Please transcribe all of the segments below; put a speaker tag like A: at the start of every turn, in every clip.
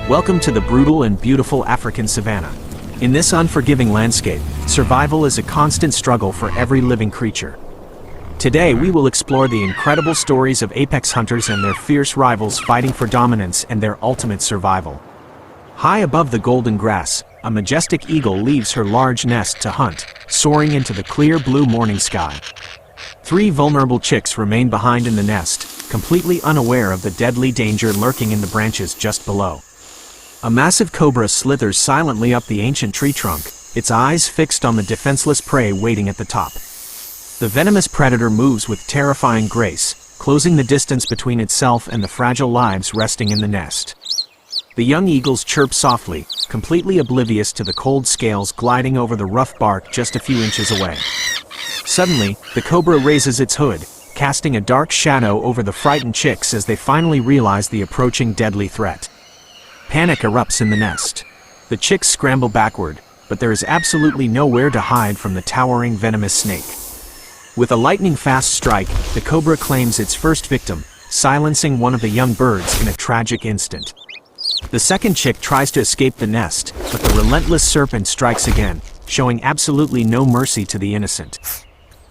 A: Welcome to the brutal and beautiful African savanna. In this unforgiving landscape, survival is a constant struggle for every living creature. Today we will explore the incredible stories of apex hunters and their fierce rivals fighting for dominance and their ultimate survival. High above the golden grass, a majestic eagle leaves her large nest to hunt, soaring into the clear blue morning sky. 3 vulnerable chicks remain behind in the nest, completely unaware of the deadly danger lurking in the branches just below. A massive cobra slithers silently up the ancient tree trunk, its eyes fixed on the defenseless prey waiting at the top. The venomous predator moves with terrifying grace, closing the distance between itself and the fragile lives resting in the nest. The young eagles chirp softly, completely oblivious to the cold scales gliding over the rough bark just a few inches away. Suddenly, the cobra raises its hood, casting a dark shadow over the frightened chicks as they finally realize the approaching deadly threat. Panic erupts in the nest. The chicks scramble backward, but there is absolutely nowhere to hide from the towering venomous snake. With a lightning-fast strike, the cobra claims its first victim, silencing one of the young birds in a tragic instant. The second chick tries to escape the nest, but the relentless serpent strikes again, showing absolutely no mercy to the innocent.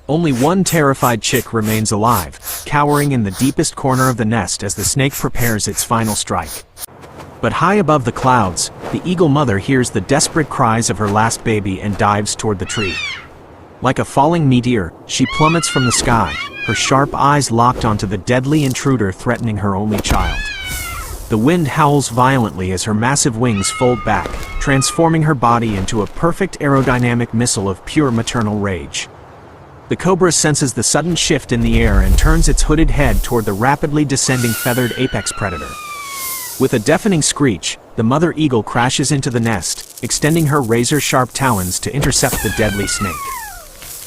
A: Only one terrified chick remains alive, cowering in the deepest corner of the nest as the snake prepares its final strike. But high above the clouds, the eagle mother hears the desperate cries of her last baby and dives toward the tree. Like a falling meteor, she plummets from the sky, her sharp eyes locked onto the deadly intruder threatening her only child. The wind howls violently as her massive wings fold back, transforming her body into a perfect aerodynamic missile of pure maternal rage. The cobra senses the sudden shift in the air and turns its hooded head toward the rapidly descending feathered apex predator. With a deafening screech, the mother eagle crashes into the nest, extending her razor-sharp talons to intercept the deadly snake.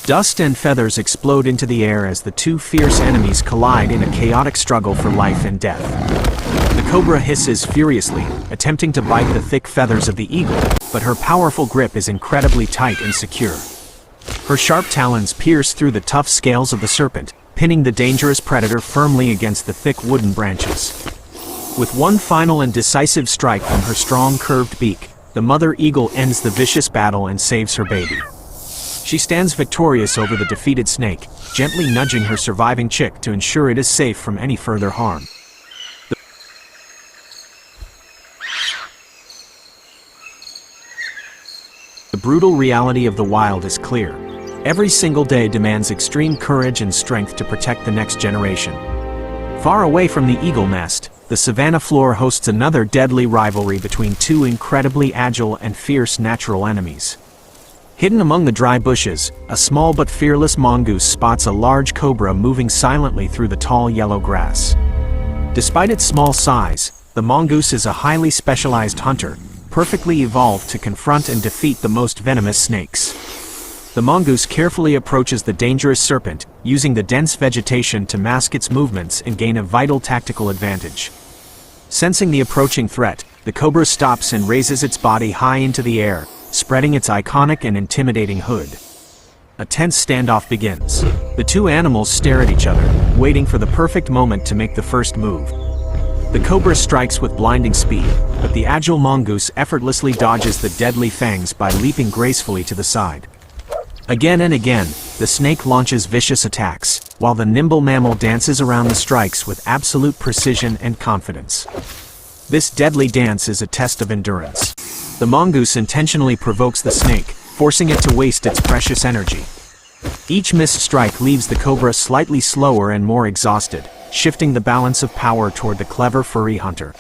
A: Dust and feathers explode into the air as the two fierce enemies collide in a chaotic struggle for life and death. The cobra hisses furiously, attempting to bite the thick feathers of the eagle, but her powerful grip is incredibly tight and secure. Her sharp talons pierce through the tough scales of the serpent, pinning the dangerous predator firmly against the thick wooden branches. With one final and decisive strike from her strong curved beak, the mother eagle ends the vicious battle and saves her baby. She stands victorious over the defeated snake, gently nudging her surviving chick to ensure it is safe from any further harm. The brutal reality of the wild is clear. Every single day demands extreme courage and strength to protect the next generation. Far away from the eagle nest, the savanna floor hosts another deadly rivalry between two incredibly agile and fierce natural enemies. Hidden among the dry bushes, a small but fearless mongoose spots a large cobra moving silently through the tall yellow grass. Despite its small size, the mongoose is a highly specialized hunter, perfectly evolved to confront and defeat the most venomous snakes. The mongoose carefully approaches the dangerous serpent, using the dense vegetation to mask its movements and gain a vital tactical advantage. Sensing the approaching threat, the cobra stops and raises its body high into the air, spreading its iconic and intimidating hood. A tense standoff begins. The two animals stare at each other, waiting for the perfect moment to make the first move. The cobra strikes with blinding speed, but the agile mongoose effortlessly dodges the deadly fangs by leaping gracefully to the side. Again and again, the snake launches vicious attacks, while the nimble mammal dances around the strikes with absolute precision and confidence. This deadly dance is a test of endurance. The mongoose intentionally provokes the snake, forcing it to waste its precious energy. Each missed strike leaves the cobra slightly slower and more exhausted, shifting the balance of power toward the clever furry hunter.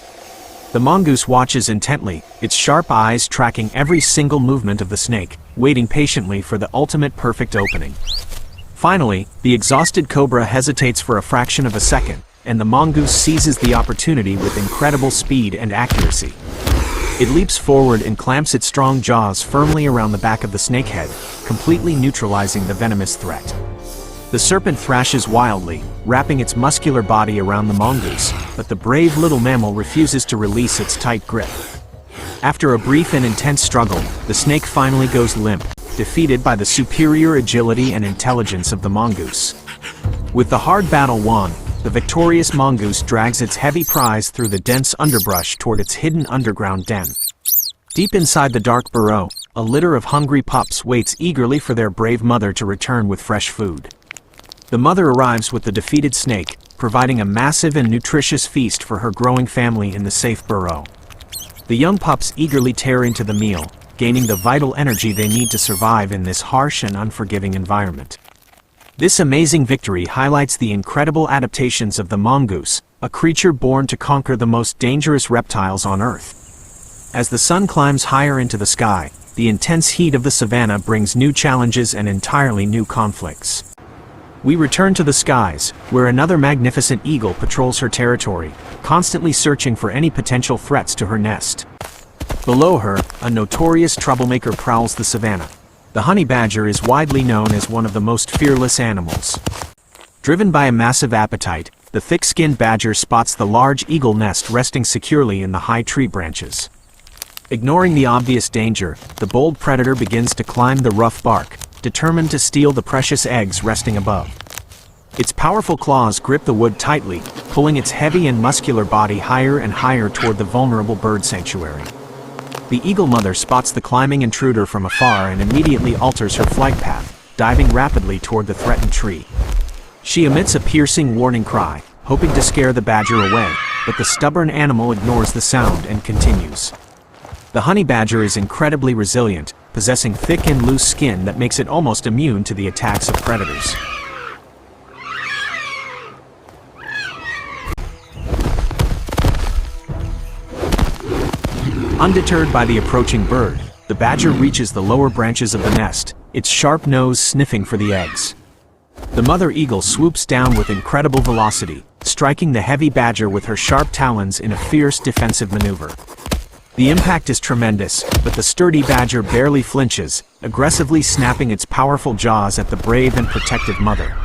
A: The mongoose watches intently, its sharp eyes tracking every single movement of the snake, waiting patiently for the ultimate perfect opening. Finally, the exhausted cobra hesitates for a fraction of a second, and the mongoose seizes the opportunity with incredible speed and accuracy. It leaps forward and clamps its strong jaws firmly around the back of the snakehead, completely neutralizing the venomous threat. The serpent thrashes wildly, wrapping its muscular body around the mongoose, but the brave little mammal refuses to release its tight grip. After a brief and intense struggle, the snake finally goes limp, defeated by the superior agility and intelligence of the mongoose. With the hard battle won, the victorious mongoose drags its heavy prize through the dense underbrush toward its hidden underground den. Deep inside the dark burrow, a litter of hungry pups waits eagerly for their brave mother to return with fresh food. The mother arrives with the defeated snake, providing a massive and nutritious feast for her growing family in the safe burrow. The young pups eagerly tear into the meal, gaining the vital energy they need to survive in this harsh and unforgiving environment. This amazing victory highlights the incredible adaptations of the mongoose, a creature born to conquer the most dangerous reptiles on Earth. As the sun climbs higher into the sky, the intense heat of the savanna brings new challenges and entirely new conflicts. We return to the skies, where another magnificent eagle patrols her territory, constantly searching for any potential threats to her nest. Below her, a notorious troublemaker prowls the savanna. The honey badger is widely known as one of the most fearless animals. Driven by a massive appetite, the thick-skinned badger spots the large eagle nest resting securely in the high tree branches. Ignoring the obvious danger, the bold predator begins to climb the rough bark, determined to steal the precious eggs resting above. Its powerful claws grip the wood tightly, pulling its heavy and muscular body higher and higher toward the vulnerable bird sanctuary. The eagle mother spots the climbing intruder from afar and immediately alters her flight path, diving rapidly toward the threatened tree. She emits a piercing warning cry, hoping to scare the badger away, but the stubborn animal ignores the sound and continues. The honey badger is incredibly resilient, possessing thick and loose skin that makes it almost immune to the attacks of predators. Undeterred by the approaching bird, the badger reaches the lower branches of the nest, its sharp nose sniffing for the eggs. The mother eagle swoops down with incredible velocity, striking the heavy badger with her sharp talons in a fierce defensive maneuver. The impact is tremendous, but the sturdy badger barely flinches, aggressively snapping its powerful jaws at the brave and protective mother.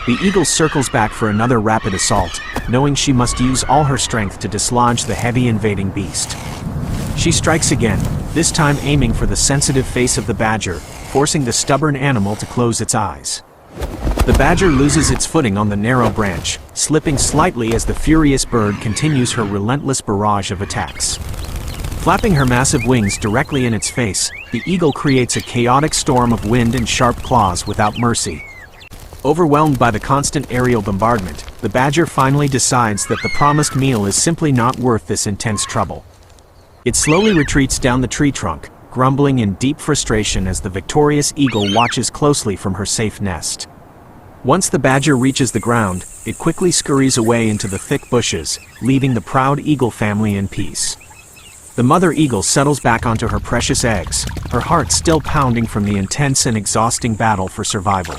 A: The eagle circles back for another rapid assault, knowing she must use all her strength to dislodge the heavy invading beast. She strikes again, this time aiming for the sensitive face of the badger, forcing the stubborn animal to close its eyes. The badger loses its footing on the narrow branch, slipping slightly as the furious bird continues her relentless barrage of attacks. Flapping her massive wings directly in its face, the eagle creates a chaotic storm of wind and sharp claws without mercy. Overwhelmed by the constant aerial bombardment, the badger finally decides that the promised meal is simply not worth this intense trouble. It slowly retreats down the tree trunk, grumbling in deep frustration as the victorious eagle watches closely from her safe nest. Once the badger reaches the ground, it quickly scurries away into the thick bushes, leaving the proud eagle family in peace. The mother eagle settles back onto her precious eggs, her heart still pounding from the intense and exhausting battle for survival.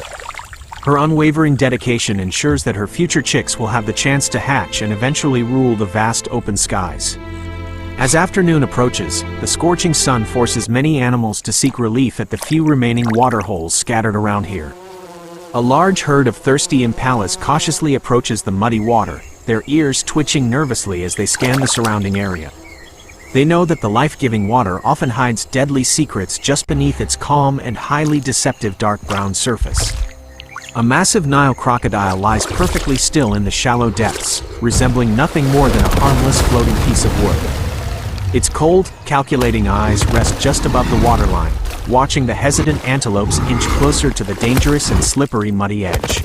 A: Her unwavering dedication ensures that her future chicks will have the chance to hatch and eventually rule the vast open skies. As afternoon approaches, the scorching sun forces many animals to seek relief at the few remaining waterholes scattered around here. A large herd of thirsty impalas cautiously approaches the muddy water, their ears twitching nervously as they scan the surrounding area. They know that the life-giving water often hides deadly secrets just beneath its calm and highly deceptive dark brown surface. A massive Nile crocodile lies perfectly still in the shallow depths, resembling nothing more than a harmless floating piece of wood. Its cold, calculating eyes rest just above the waterline, watching the hesitant antelopes inch closer to the dangerous and slippery muddy edge.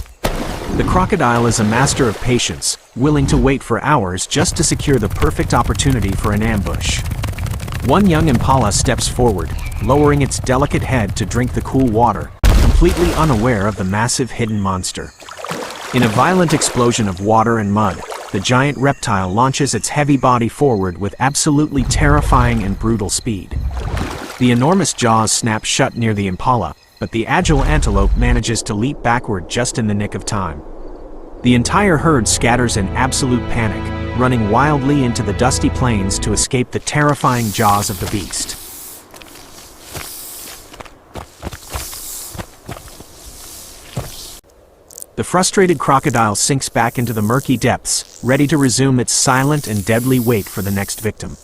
A: The crocodile is a master of patience, willing to wait for hours just to secure the perfect opportunity for an ambush. One young impala steps forward, lowering its delicate head to drink the cool water, completely unaware of the massive hidden monster. In a violent explosion of water and mud, the giant reptile launches its heavy body forward with absolutely terrifying and brutal speed. The enormous jaws snap shut near the impala, but the agile antelope manages to leap backward just in the nick of time. The entire herd scatters in absolute panic, running wildly into the dusty plains to escape the terrifying jaws of the beast. The frustrated crocodile sinks back into the murky depths, ready to resume its silent and deadly wait for the next victim.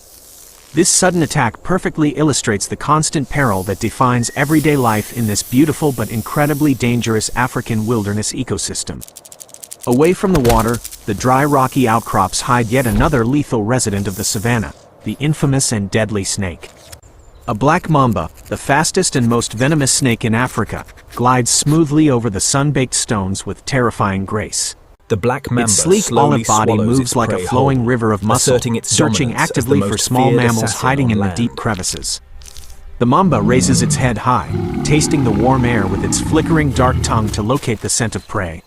A: This sudden attack perfectly illustrates the constant peril that defines everyday life in this beautiful but incredibly dangerous African wilderness ecosystem. Away from the water, the dry rocky outcrops hide yet another lethal resident of the savanna, the infamous and deadly snake. A black mamba, the fastest and most venomous snake in Africa, glides smoothly over the sun-baked stones with terrifying grace.
B: The black mamba
A: its sleek olive body moves like a flowing river of muscle, searching actively for small mammals hiding in the deep crevices. The mamba raises its head high, tasting the warm air with its flickering dark tongue to locate the scent of prey.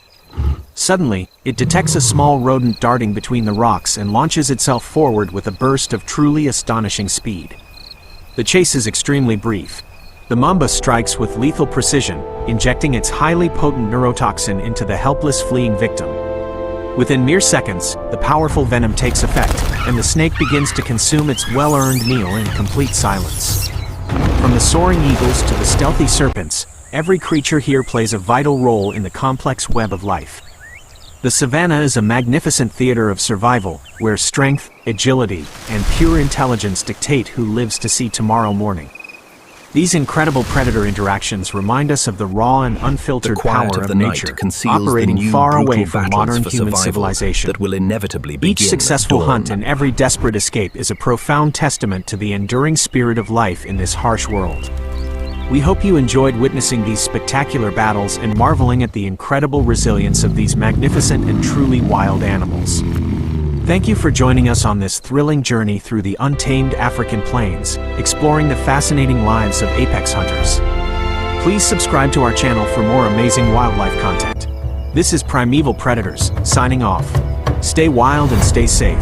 A: Suddenly, it detects a small rodent darting between the rocks and launches itself forward with a burst of truly astonishing speed. The chase is extremely brief. The mamba strikes with lethal precision, injecting its highly potent neurotoxin into the helpless fleeing victim. Within mere seconds, the powerful venom takes effect, and the snake begins to consume its well-earned meal in complete silence. From the soaring eagles to the stealthy serpents, every creature here plays a vital role in the complex web of life. The savanna is a magnificent theater of survival, where strength, agility, and pure intelligence dictate who lives to see tomorrow morning. These incredible predator interactions remind us of the raw and unfiltered power of nature, operating far away from modern human civilization.
B: That will inevitably begin.
A: Each successful hunt and every desperate escape is a profound testament to the enduring spirit of life in this harsh world. We hope you enjoyed witnessing these spectacular battles and marveling at the incredible resilience of these magnificent and truly wild animals. Thank you for joining us on this thrilling journey through the untamed African plains, exploring the fascinating lives of apex hunters. Please subscribe to our channel for more amazing wildlife content. This is Primeval Predators, signing off. Stay wild and stay safe.